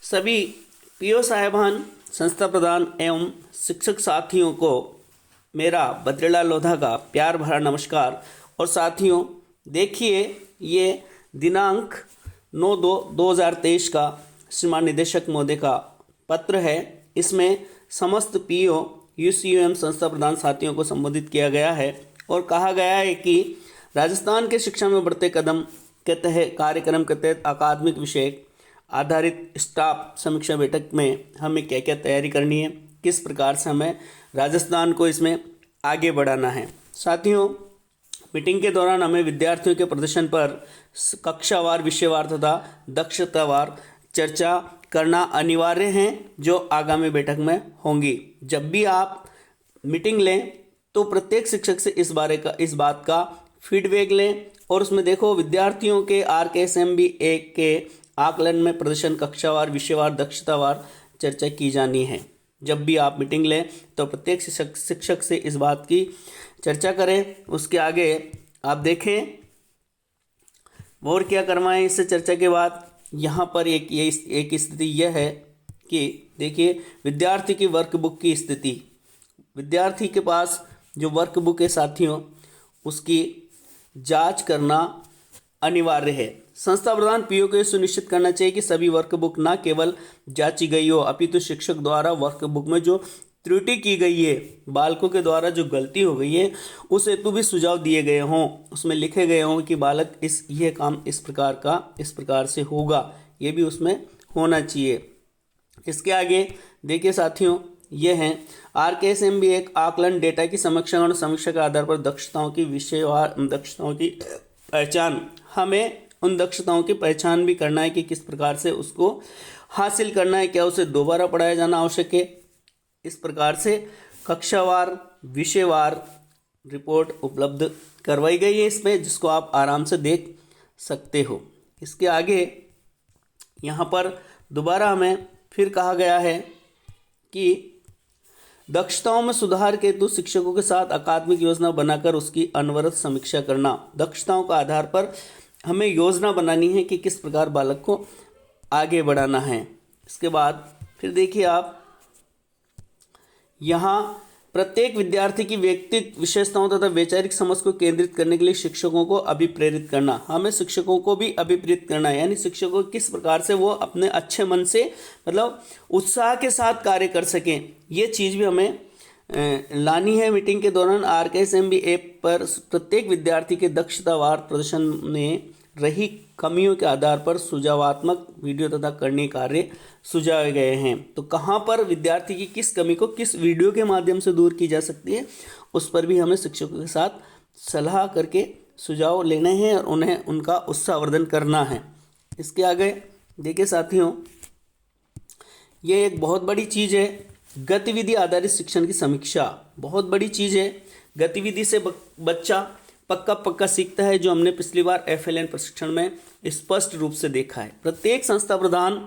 सभी पीओ साहिबान, संस्था प्रधान एवं शिक्षक साथियों को मेरा बद्रीलाल लोधा का प्यार भरा नमस्कार। और साथियों, देखिए ये दिनांक 9/2/2023 का श्रीमान निदेशक महोदय का पत्र है। इसमें समस्त पीओ यूसीयूएम संस्था प्रधान साथियों को संबोधित किया गया है और कहा गया है कि राजस्थान के शिक्षा में बढ़ते कदम के तहत कार्यक्रम के तहत अकादमिक विषय आधारित स्टाफ समीक्षा बैठक में हमें क्या क्या तैयारी करनी है, किस प्रकार से हमें राजस्थान को इसमें आगे बढ़ाना है। साथियों, मीटिंग के दौरान हमें विद्यार्थियों के प्रदर्शन पर कक्षावार, विषयवार तथा दक्षतावार चर्चा करना अनिवार्य है, जो आगामी बैठक में होंगी। जब भी आप मीटिंग लें तो प्रत्येक शिक्षक से इस बात का फीडबैक लें और उसमें देखो विद्यार्थियों के RKSMB 1 के आकलन में प्रदर्शन कक्षावार, विषयवार, दक्षतावार चर्चा की जानी है। जब भी आप मीटिंग लें तो प्रत्येक शिक्षक से इस बात की चर्चा करें। उसके आगे आप देखें और क्या करवाएं। इससे चर्चा के बाद यहाँ पर एक स्थिति यह है कि देखिए विद्यार्थी की वर्कबुक की स्थिति, विद्यार्थी के पास जो वर्कबुक है साथियों, उसकी जांच करना अनिवार्य है। संस्था प्रधान पीओ को सुनिश्चित करना चाहिए कि सभी वर्कबुक न केवल जांची गई हो, अपितु शिक्षक द्वारा वर्कबुक में जो त्रुटि की गई है, बालकों के द्वारा जो गलती हो गई है, उस हेतु भी सुझाव दिए गए हों, उसमें लिखे गए हों कि बालक यह काम इस प्रकार से होगा, ये भी उसमें होना चाहिए। इसके आगे देखिए साथियों, ये हैं RKSMB एक आकलन डेटा की समीक्षा और समीक्षा के आधार पर दक्षताओं की विषयवार दक्षताओं की पहचान। हमें उन दक्षताओं की पहचान भी करना है कि किस प्रकार से उसको हासिल करना है, क्या उसे दोबारा पढ़ाया जाना आवश्यक है। इस प्रकार से कक्षावार, विषयवार रिपोर्ट उपलब्ध करवाई गई है इसमें, जिसको आप आराम से देख सकते हो। इसके आगे यहाँ पर दोबारा हमें फिर कहा गया है कि दक्षताओं में सुधार के हेतु शिक्षकों के साथ अकादमिक योजना बनाकर उसकी अनवरत समीक्षा करना। दक्षताओं का आधार पर हमें योजना बनानी है कि किस प्रकार बालक को आगे बढ़ाना है। इसके बाद फिर देखिए आप यहाँ प्रत्येक विद्यार्थी की व्यक्तिगत विशेषताओं तथा वैचारिक समझ को केंद्रित करने के लिए शिक्षकों को अभिप्रेरित करना। हमें शिक्षकों को भी अभिप्रेरित करना है, यानी शिक्षकों किस प्रकार से वो अपने अच्छे मन से मतलब उत्साह के साथ कार्य कर सकें, ये चीज़ भी हमें लानी है मीटिंग के दौरान। RKSMB ऐप पर प्रत्येक विद्यार्थी के दक्षतावार प्रदर्शन में रही कमियों के आधार पर सुझावात्मक वीडियो तथा करनीय कार्य सुझाए गए हैं। तो कहाँ पर विद्यार्थी की किस कमी को किस वीडियो के माध्यम से दूर की जा सकती है, उस पर भी हमें शिक्षकों के साथ सलाह करके सुझाव लेने हैं और उन्हें उनका उत्साहवर्धन करना है। इसके आगे देखिए साथियों, ये एक बहुत बड़ी चीज़ है, गतिविधि आधारित शिक्षण की समीक्षा। बहुत बड़ी चीज़ है, गतिविधि से बच्चा पक्का सीखता है, जो हमने पिछली बार FLN प्रशिक्षण में स्पष्ट रूप से देखा है। प्रत्येक संस्था प्रधान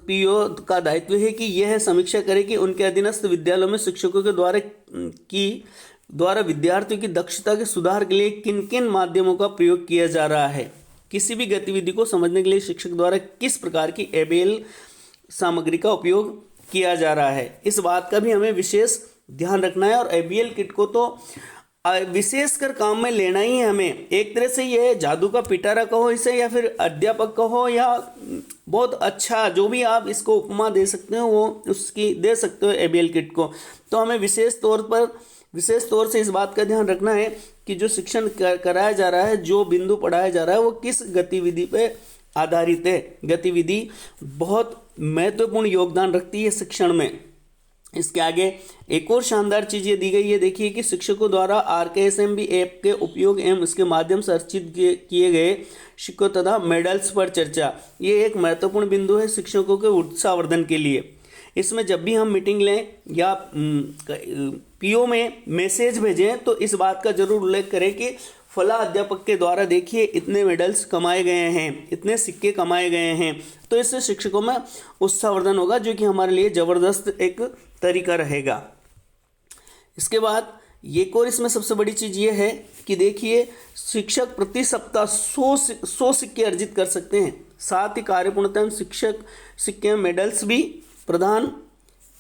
पीओ का दायित्व है कि यह समीक्षा करे कि उनके अधीनस्थ विद्यालयों में शिक्षकों के द्वारा विद्यार्थियों की दक्षता के सुधार के लिए किन किन माध्यमों का प्रयोग किया जा रहा है। किसी भी गतिविधि को समझने के लिए शिक्षक द्वारा किस प्रकार की ABL सामग्री का उपयोग किया जा रहा है, इस बात का भी हमें विशेष ध्यान रखना है। और ABL किट को तो विशेषकर काम में लेना ही है हमें। एक तरह से ये जादू का पिटारा कहो इसे, या फिर अध्यापक कहो, या बहुत अच्छा जो भी आप इसको उपमा दे सकते हो वो उसकी दे सकते हो ABL किट को। तो हमें विशेष तौर से इस बात का ध्यान रखना है कि जो शिक्षण कराया जा रहा है, जो बिंदु पढ़ाया जा रहा है, वो किस गतिविधि पे आधारित है। गतिविधि बहुत महत्वपूर्ण योगदान रखती है शिक्षण में। इसके आगे एक और शानदार चीज़ ये दी गई है, देखिए कि शिक्षकों द्वारा RKSMB ऐप के उपयोग एवं इसके माध्यम से अर्जित किए गए शिक्षकों तथा मेडल्स पर चर्चा। ये एक महत्वपूर्ण बिंदु है शिक्षकों के उत्साहवर्धन के लिए। इसमें जब भी हम मीटिंग लें या पीओ में मैसेज भेजें तो इस बात का जरूर उल्लेख करें कि फला अध्यापक के द्वारा देखिए इतने मेडल्स कमाए गए हैं, इतने सिक्के कमाए गए हैं। तो इससे शिक्षकों में उत्साहवर्धन होगा, जो कि हमारे लिए ज़बरदस्त एक तरीका रहेगा। इसके बाद एक और इसमें सबसे बड़ी चीज़ ये है कि देखिए शिक्षक प्रति सप्ताह 100 सिक्के अर्जित कर सकते हैं। साथ ही कार्यपूर्णता एवं शिक्षक सिक्के मेडल्स भी प्रदान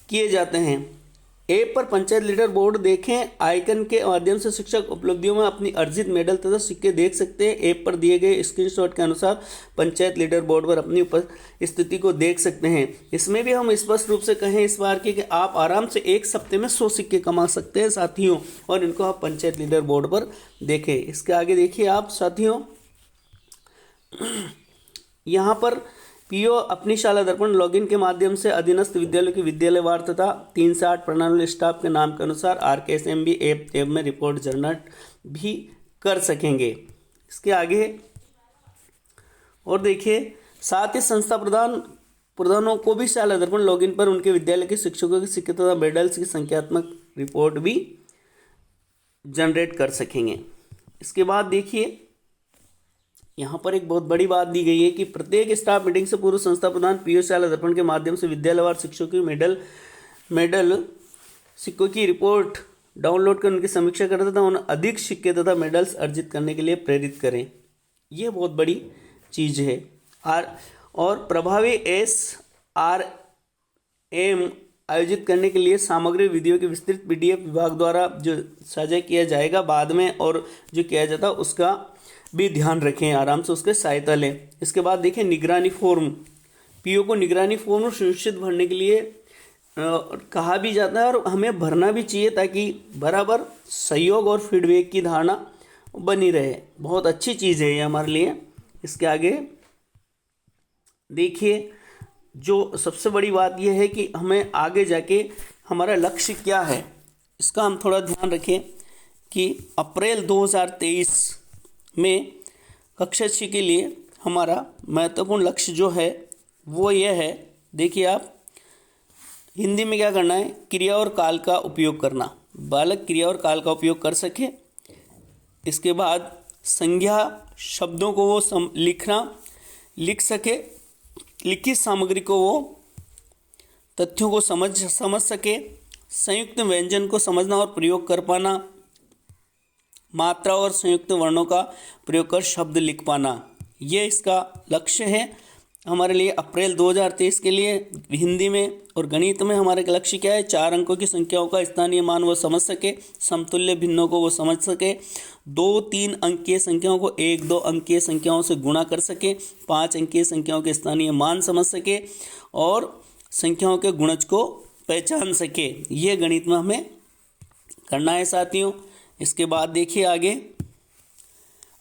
किए जाते हैं। ऐप पर पंचायत लीडर बोर्ड देखें, आइकन के माध्यम से शिक्षक उपलब्धियों में अपनी अर्जित मेडल तथा सिक्के देख सकते हैं। ऐप पर दिए गए स्क्रीनशॉट के अनुसार पंचायत लीडर बोर्ड पर अपनी उपस्थिति को देख सकते हैं। इसमें भी हम स्पष्ट रूप से कहें इस बार की कि आप आराम से एक सप्ते में 100 सिक्के कमा सकते हैं साथियों, और इनको आप पंचायत लीडर बोर्ड पर देखें। इसके आगे देखिए आप साथियों, यहाँ पर पीओ अपनी शाला दर्पण लॉगिन के माध्यम से अधीनस्थ विद्यालय की विद्यालयवार तथा 3 से 8 प्रणाली स्टाफ के नाम के अनुसार RKSMB ऐप में रिपोर्ट जनरेट भी कर सकेंगे। इसके आगे और देखिए, साथ ही संस्था प्रधानों को भी शाला दर्पण लॉगिन पर उनके विद्यालय के शिक्षकों के सिक्के तथा मेडल्स की संख्यात्मक रिपोर्ट भी जनरेट कर सकेंगे। इसके बाद देखिए, यहाँ पर एक बहुत बड़ी बात दी गई है कि प्रत्येक स्टाफ मीटिंग से पूर्व संस्था प्रधान पीओ शाला दर्पण के माध्यम से विद्यालयवार शिक्षकों की मेडल सिक्कों की रिपोर्ट डाउनलोड कर उनकी समीक्षा करें तथा उन्हें अधिक सिक्के तथा मेडल्स अर्जित करने के लिए प्रेरित करें। यह बहुत बड़ी चीज़ है। और प्रभावी SRM आयोजित करने के लिए सामग्री विधियों की विस्तृत PDF विभाग द्वारा जो साझा किया जाएगा बाद में, और जो किया जाता है उसका भी ध्यान रखें, आराम से उसके सहायता लें। इसके बाद देखिए, निगरानी फॉर्म, पीओ को निगरानी फॉर्म सुनिश्चित भरने के लिए कहा भी जाता है और हमें भरना भी चाहिए ताकि बराबर सहयोग और फीडबैक की धारणा बनी रहे। बहुत अच्छी चीज़ है ये हमारे लिए। इसके आगे देखिए, जो सबसे बड़ी बात यह है कि हमें आगे जाके हमारा लक्ष्य क्या है, इसका हम थोड़ा ध्यान रखें कि अप्रैल 2023 में कक्षा 6 के लिए हमारा महत्वपूर्ण लक्ष्य जो है वो ये है। देखिए आप, हिंदी में क्या करना है, क्रिया और काल का उपयोग करना, बालक क्रिया और काल का उपयोग कर सके। इसके बाद संज्ञा शब्दों को वो लिख सके, लिखित सामग्री को वो तथ्यों को समझ सके, संयुक्त व्यंजन को समझना और प्रयोग कर पाना, मात्रा और संयुक्त वर्णों का प्रयोग कर शब्द लिख पाना, ये इसका लक्ष्य है हमारे लिए अप्रैल 2023 के लिए हिंदी में। और गणित में हमारे लक्ष्य क्या है, 4 अंकों की संख्याओं का स्थानीय मान वो समझ सके, समतुल्य भिन्नों को वो समझ सके, 2-3 अंकीय संख्याओं को 1-2 अंकीय संख्याओं से गुणा कर सके, 5 अंकीय संख्याओं के स्थानीय मान समझ सके और संख्याओं के गुणज को पहचान सके। ये गणित में हमें करना है साथियों। इसके बाद देखिए आगे,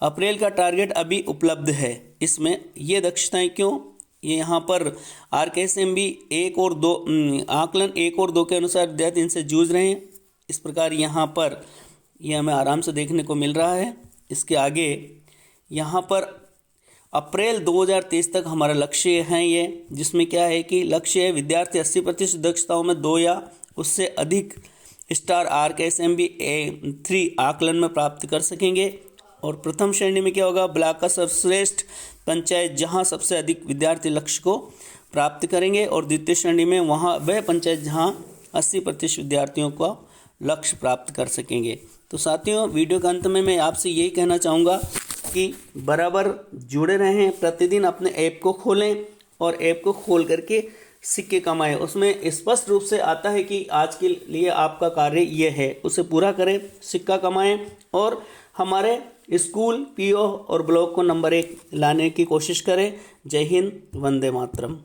अप्रैल का टारगेट अभी उपलब्ध है। इसमें ये दक्षताएं क्यों, ये यहाँ पर RKSMB 1 और 2 आकलन 1 और 2 के अनुसार विद्यार्थी इनसे जूझ रहे हैं। इस प्रकार यहाँ पर ये हमें आराम से देखने को मिल रहा है। इसके आगे यहाँ पर अप्रैल 2023 तक हमारा लक्ष्य है ये, जिसमें क्या है कि लक्ष्य है विद्यार्थी 80% दक्षताओं में 2 या उससे अधिक स्टार RKSMB 3 आकलन में प्राप्त कर सकेंगे। और प्रथम श्रेणी में क्या होगा, ब्लॉक का सर्वश्रेष्ठ पंचायत जहां सबसे अधिक विद्यार्थी लक्ष्य को प्राप्त करेंगे, और द्वितीय श्रेणी में वहां वह पंचायत जहां 80% विद्यार्थियों को लक्ष्य प्राप्त कर सकेंगे। तो साथियों, वीडियो के अंत में मैं आपसे यही कहना चाहूँगा कि बराबर जुड़े रहें, प्रतिदिन अपने ऐप को खोलें और ऐप को खोल करके सिक्के कमाएं। उसमें स्पष्ट रूप से आता है कि आज के लिए आपका कार्य ये है, उसे पूरा करें, सिक्का कमाएं और हमारे स्कूल, पीओ और ब्लॉक को नंबर 1 लाने की कोशिश करें। जय हिंद, वंदे मातरम।